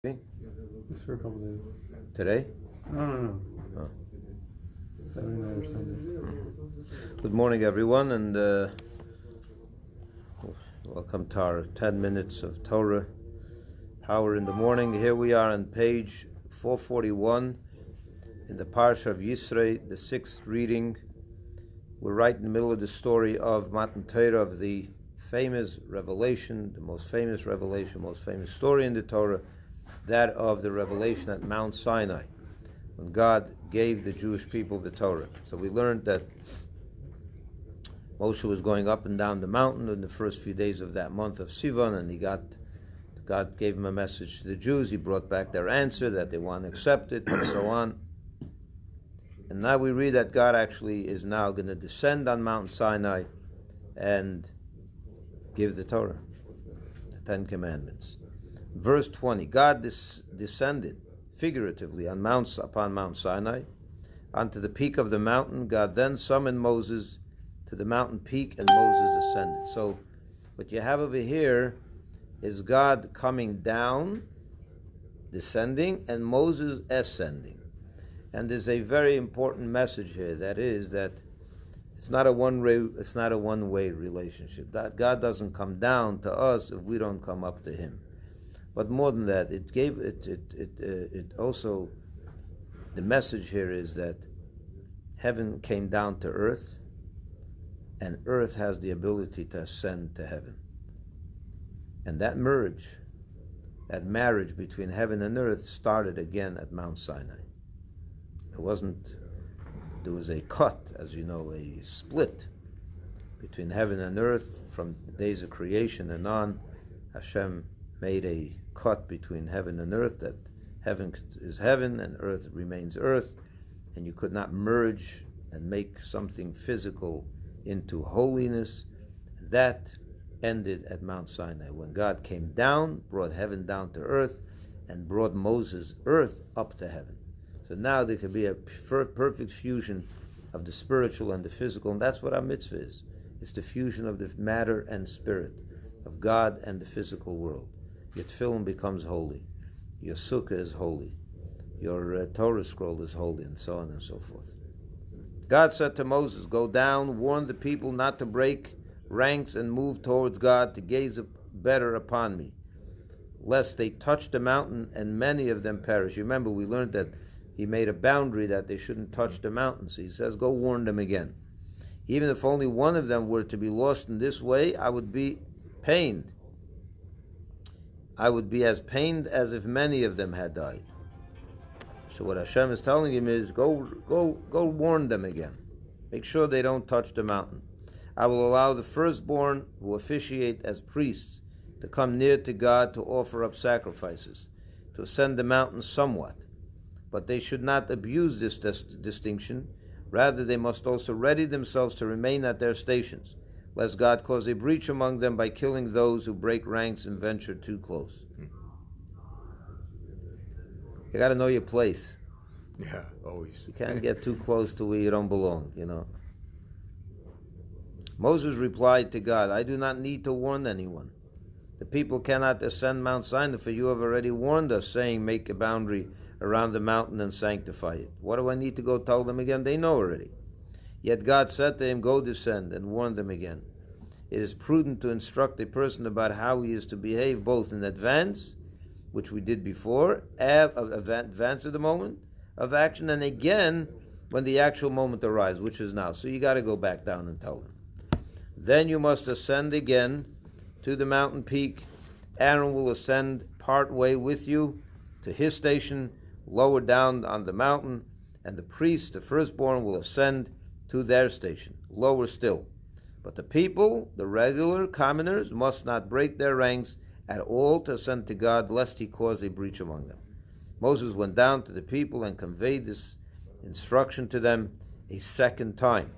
Just for a couple days. Today? No. Oh. Saturday night or Sunday. Good morning, everyone, and welcome to our 10 minutes of Torah power in the morning. Here we are on page 441 in the Parsha of Yisro, the sixth reading. We're right in the middle of the story of Matan Torah, of the famous revelation, the most famous revelation, most famous story in the Torah, that of the revelation at Mount Sinai, when God gave the Jewish people the Torah. So we learned that Moshe was going up and down the mountain in the first few days of that month of Sivan, and God gave him a message to the Jews. He brought back their answer that they want to accept it, and so on. And now we read that God actually is now going to descend on Mount Sinai and give the Torah, the Ten Commandments. Verse 20, God descended figuratively upon Mount Sinai onto the peak of the mountain. God then summoned Moses to the mountain peak, and Moses ascended. So what you have over here is God coming down, descending, and Moses ascending. And there's a very important message here, that is that it's not a one-way relationship. That God doesn't come down to us if we don't come up to him. But more than that, it also, the message here is that heaven came down to earth, and earth has the ability to ascend to heaven. And that marriage between heaven and earth started again at Mount Sinai. There was a cut, as you know, a split between heaven and earth from the days of creation and on. Hashem made a cut between heaven and earth, that heaven is heaven and earth remains earth, and you could not merge and make something physical into holiness. That ended at Mount Sinai, when God came down, brought heaven down to earth, and brought Moses' earth up to heaven. So now there could be a perfect fusion of the spiritual and the physical, and that's what our mitzvah is. It's the fusion of the matter and spirit, of God and the physical world. Your tefillin becomes holy, your sukkah is holy, your Torah scroll is holy, and so on and so forth. God said to Moses, "Go down, warn the people not to break ranks and move towards God, to gaze better upon me, lest they touch the mountain and many of them perish." You remember, we learned that he made a boundary that they shouldn't touch the mountain. So he says, go warn them again. Even if only one of them were to be lost in this way, I would be pained. I would be as pained as if many of them had died. So what Hashem is telling him is, go warn them again. Make sure they don't touch the mountain. I will allow the firstborn who officiate as priests to come near to God to offer up sacrifices, to ascend the mountain somewhat. But they should not abuse this distinction. Rather, they must also ready themselves to remain at their stations, lest God cause a breach among them by killing those who break ranks and venture too close. You got to know your place. Yeah, always. You can't get too close to where you don't belong, you know. Moses replied to God, "I do not need to warn anyone. The people cannot ascend Mount Sinai, for you have already warned us, saying, make a boundary around the mountain and sanctify it. What do I need to go tell them again? They know already." Yet God said to him, "Go descend and warn them again. It is prudent to instruct a person about how he is to behave, both in advance, which we did before, advance of the moment of action, and again when the actual moment arrives, which is now." So you got to go back down and tell them. "Then you must ascend again to the mountain peak. Aaron will ascend part way with you to his station lower down on the mountain, and the priests, the firstborn, will ascend to their station, lower still. But the people, the regular commoners, must not break their ranks at all to ascend to God, lest he cause a breach among them." Moses went down to the people and conveyed this instruction to them a second time.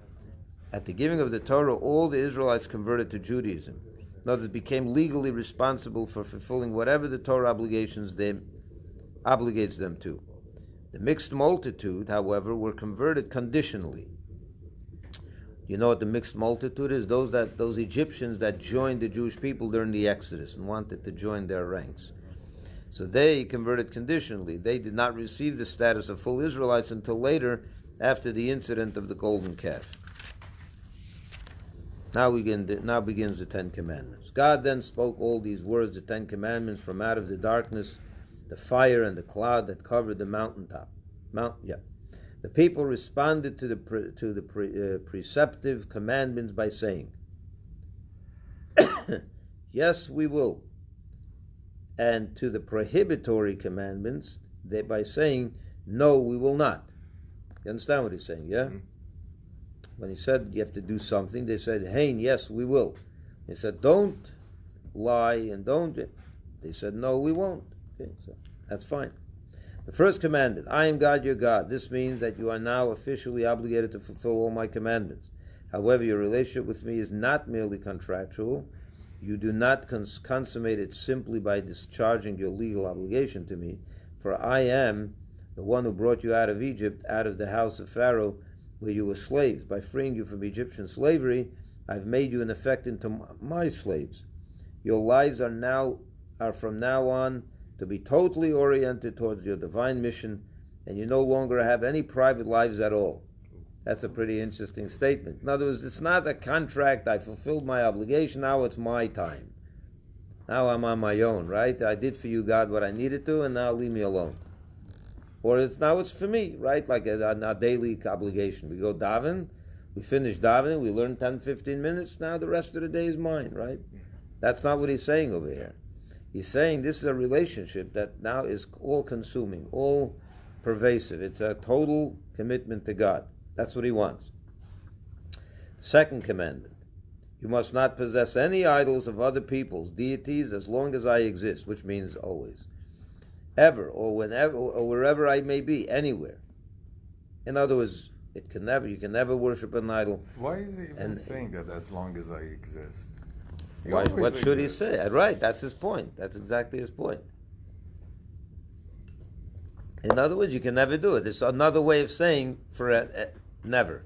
At the giving of the Torah, all the Israelites converted to Judaism. In other words, became legally responsible for fulfilling whatever the Torah obligates them to. The mixed multitude, however, were converted conditionally. You know what the mixed multitude is? Those Egyptians that joined the Jewish people during the Exodus and wanted to join their ranks. So they converted conditionally. They did not receive the status of full Israelites until later, after the incident of the golden calf. Now begins the Ten Commandments. God then spoke all these words, the Ten Commandments, from out of the darkness, the fire and the cloud that covered the mountaintop. The people responded to the preceptive commandments by saying, "Yes, we will," and to the prohibitory commandments by saying, "No, we will not." You understand what he's saying? Yeah. Mm-hmm. When he said you have to do something, they said, "Hey, yes, we will." He said, "Don't lie and don't." They said, "No, we won't." Okay, so that's fine. The first commandment, I am God your God. This means that you are now officially obligated to fulfill all my commandments. However, your relationship with me is not merely contractual. You do not consummate it simply by discharging your legal obligation to me. For I am the one who brought you out of Egypt, out of the house of Pharaoh, where you were slaves. By freeing you from Egyptian slavery, I've made you in effect into my slaves. Your lives are from now on to be totally oriented towards your divine mission, and you no longer have any private lives at all. That's a pretty interesting statement. In other words, it's not a contract. I fulfilled my obligation. Now it's my time. Now I'm on my own, right? I did for you, God, what I needed to, and now leave me alone. Or it's for me, right? Like a daily obligation. We go daven, we finish davening, we learn 10, 15 minutes. Now the rest of the day is mine, right? That's not what he's saying over here. He's saying this is a relationship that now is all-consuming, all-pervasive. It's a total commitment to God. That's what he wants. Second commandment, you must not possess any idols of other people's deities as long as I exist, which means always, ever, or whenever, or wherever I may be, anywhere. In other words, you can never worship an idol. Why is he even saying that as long as I exist? What should he say? Right, that's his point. That's exactly his point. In other words, you can never do it. It's another way of saying never.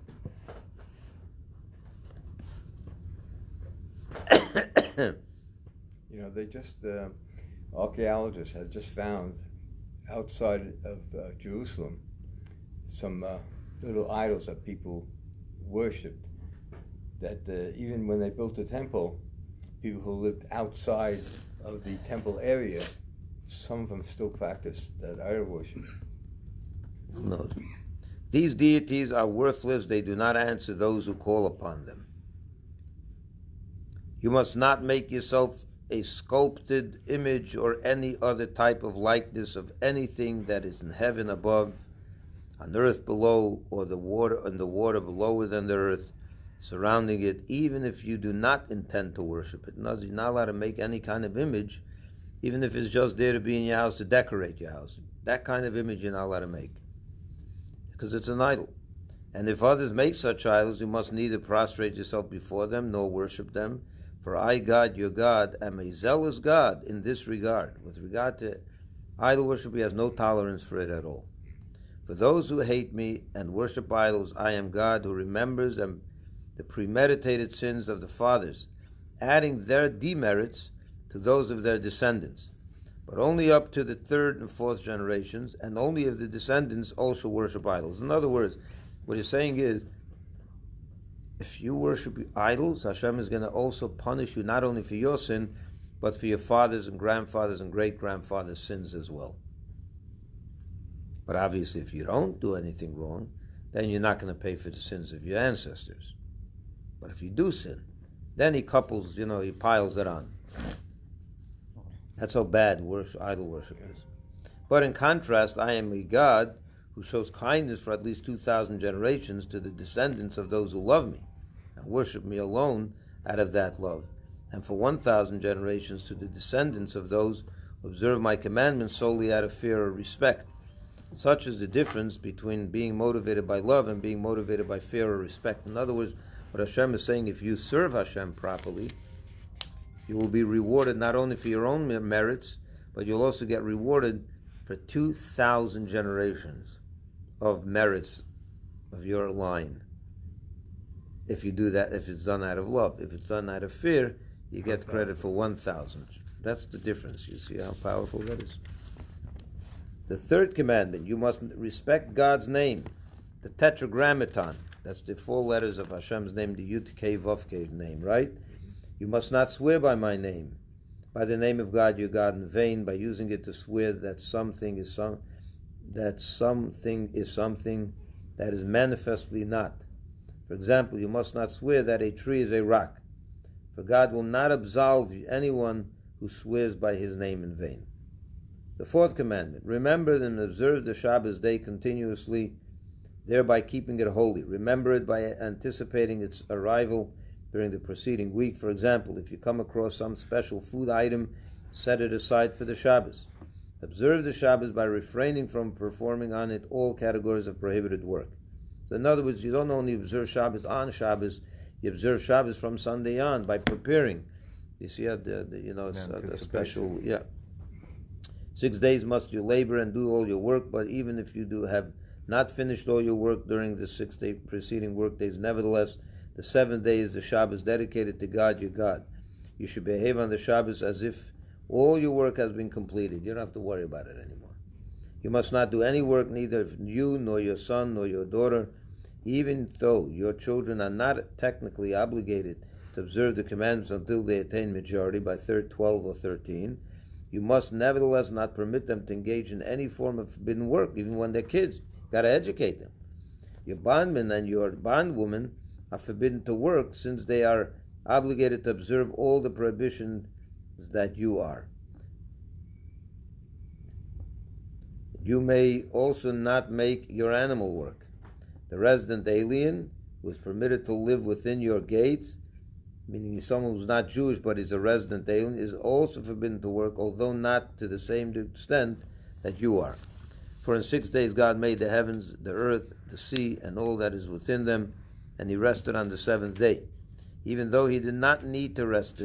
They just, archaeologists have just found outside of Jerusalem some little idols that people worshipped. That even when they built the temple, people who lived outside of the temple area, some of them still practice that idol worship. No. These deities are worthless. They do not answer those who call upon them. You must not make yourself a sculpted image or any other type of likeness of anything that is in heaven above, on earth below, or the water lower than the earth, surrounding it, even if you do not intend to worship it. In other words, you're not allowed to make any kind of image, even if it's just there to be in your house, to decorate your house. That kind of image you're not allowed to make, because it's an idol. And if others make such idols, you must neither prostrate yourself before them nor worship them. For I, God, your God, am a zealous God in this regard. With regard to idol worship, he has no tolerance for it at all. For those who hate me and worship idols, I am God who remembers them the premeditated sins of the fathers, adding their demerits to those of their descendants, but only up to the third and fourth generations, and only if the descendants also worship idols. In other words, what he's saying is, if you worship idols, Hashem is going to also punish you not only for your sin, but for your fathers and grandfathers and great-grandfathers' sins as well. But obviously, if you don't do anything wrong, then you're not going to pay for the sins of your ancestors. But if you do sin, then he piles it on. That's how bad idol worship is. But in contrast, I am a God who shows kindness for at least 2,000 generations to the descendants of those who love me and worship me alone out of that love, and for 1,000 generations to the descendants of those who observe my commandments solely out of fear or respect. Such is the difference between being motivated by love and being motivated by fear or respect. In other words, what Hashem is saying, if you serve Hashem properly, you will be rewarded not only for your own merits, but you'll also get rewarded for 2,000 generations of merits of your line. If you do that, if it's done out of love. If it's done out of fear, you get credit for 1,000. That's the difference. You see how powerful that is? The third commandment, you must respect God's name, the tetragrammaton. That's the 4 letters of Hashem's name, the Yud Kei Vav Kei name, right? You must not swear by my name, by the name of God your God in vain, by using it to swear that something is something that is manifestly not. For example, you must not swear that a tree is a rock, for God will not absolve anyone who swears by his name in vain. The fourth commandment, remember and observe the Shabbos day continuously, thereby keeping it holy. Remember it by anticipating its arrival during the preceding week. For example, if you come across some special food item, set it aside for the Shabbos. Observe the Shabbos by refraining from performing on it all categories of prohibited work. So in other words, you don't only observe Shabbos on Shabbos, you observe Shabbos from Sunday on by preparing. You see how the special, 6 days must you labor and do all your work, but even if you have not finished all your work during the 6 day preceding work days, nevertheless, the 7th day is the Shabbos dedicated to God your God. You should behave on the Shabbos as if all your work has been completed. You don't have to worry about it anymore. You must not do any work, neither you, nor your son, nor your daughter, even though your children are not technically obligated to observe the commandments until they attain majority by 12 or 13. You must nevertheless not permit them to engage in any form of forbidden work, even when they're kids. You've got to educate them. Your bondman and your bondwoman are forbidden to work, since they are obligated to observe all the prohibitions that you are. You may also not make your animal work. The resident alien who is permitted to live within your gates, meaning he's someone who's not Jewish but is a resident alien, is also forbidden to work, although not to the same extent that you are. For in 6 days God made the heavens, the earth, the sea, and all that is within them, and he rested on the 7th day. Even though he did not need to rest,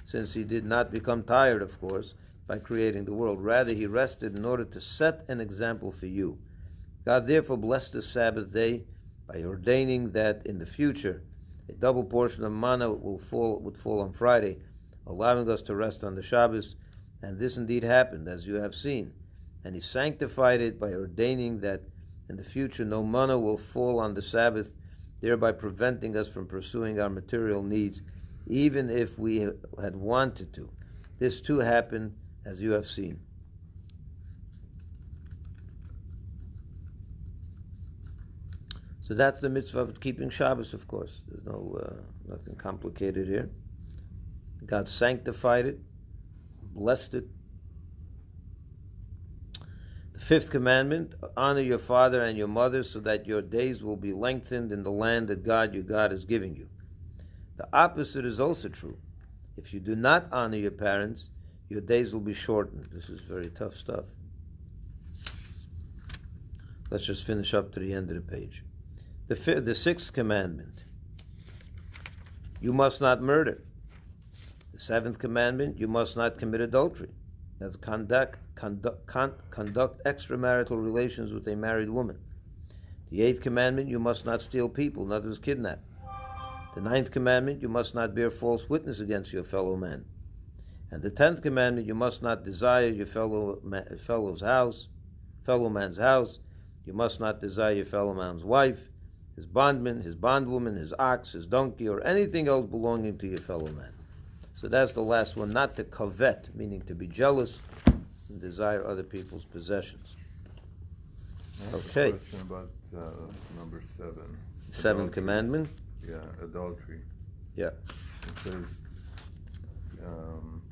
since he did not become tired, of course, by creating the world. Rather, he rested in order to set an example for you. God therefore blessed the Sabbath day by ordaining that in the future a double portion of manna would fall on Friday, allowing us to rest on the Shabbos, and this indeed happened, as you have seen. And he sanctified it by ordaining that in the future no manna will fall on the Sabbath, thereby preventing us from pursuing our material needs, even if we had wanted to. This too happened, as you have seen. So that's the mitzvah of keeping Shabbos, of course. There's nothing complicated here. God sanctified it, blessed it. The 5th commandment, honor your father and your mother so that your days will be lengthened in the land that God your God is giving you. The opposite is also true. If you do not honor your parents, your days will be shortened. This is very tough stuff. Let's just finish up to the end of the page. The 6th commandment, you must not murder. The 7th commandment, you must not commit adultery. That's conduct extramarital relations with a married woman. The 8th commandment, you must not steal people, in other words, kidnap. The 9th commandment, you must not bear false witness against your fellow man. And the 10th commandment, you must not desire your fellow man's house. You must not desire your fellow man's wife, his bondman, his bondwoman, his ox, his donkey, or anything else belonging to your fellow man. So that's the last one, not to covet, meaning to be jealous and desire other people's possessions. Okay. A question about number 7. 7th commandment? Yeah, adultery. Yeah. It says,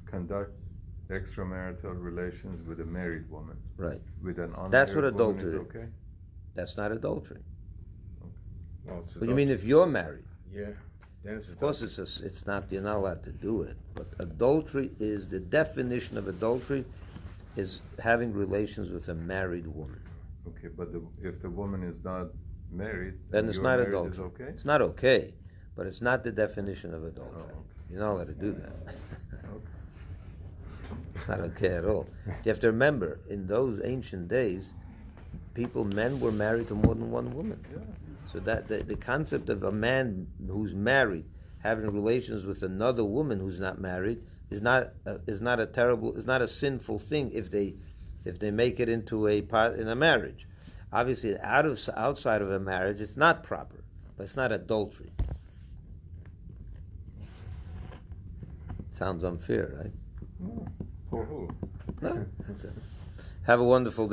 conduct extramarital relations with a married woman. Right. With an unmarried That's what woman adultery is is. okay? That's not adultery. Well, What do you mean if you're married? Yeah. Then it's Of course, it's not. You're not allowed to do it. But adultery is the definition of adultery is having relations with a married woman. Okay, but if the woman is not married, Then it's your not marriage adultery. is okay? It's not okay, but it's not the definition of adultery. Oh, okay. You're not allowed to do that. Okay. It's not okay at all. You have to remember, in those ancient days, men were married to more than one woman. Yeah. So that the concept of a man who's married having relations with another woman who's not married, is not a sinful thing if they make it into a part in a marriage. Obviously, outside of a marriage, it's not proper, but it's not adultery. Sounds unfair, right? For who? No, that's it. Have a wonderful day.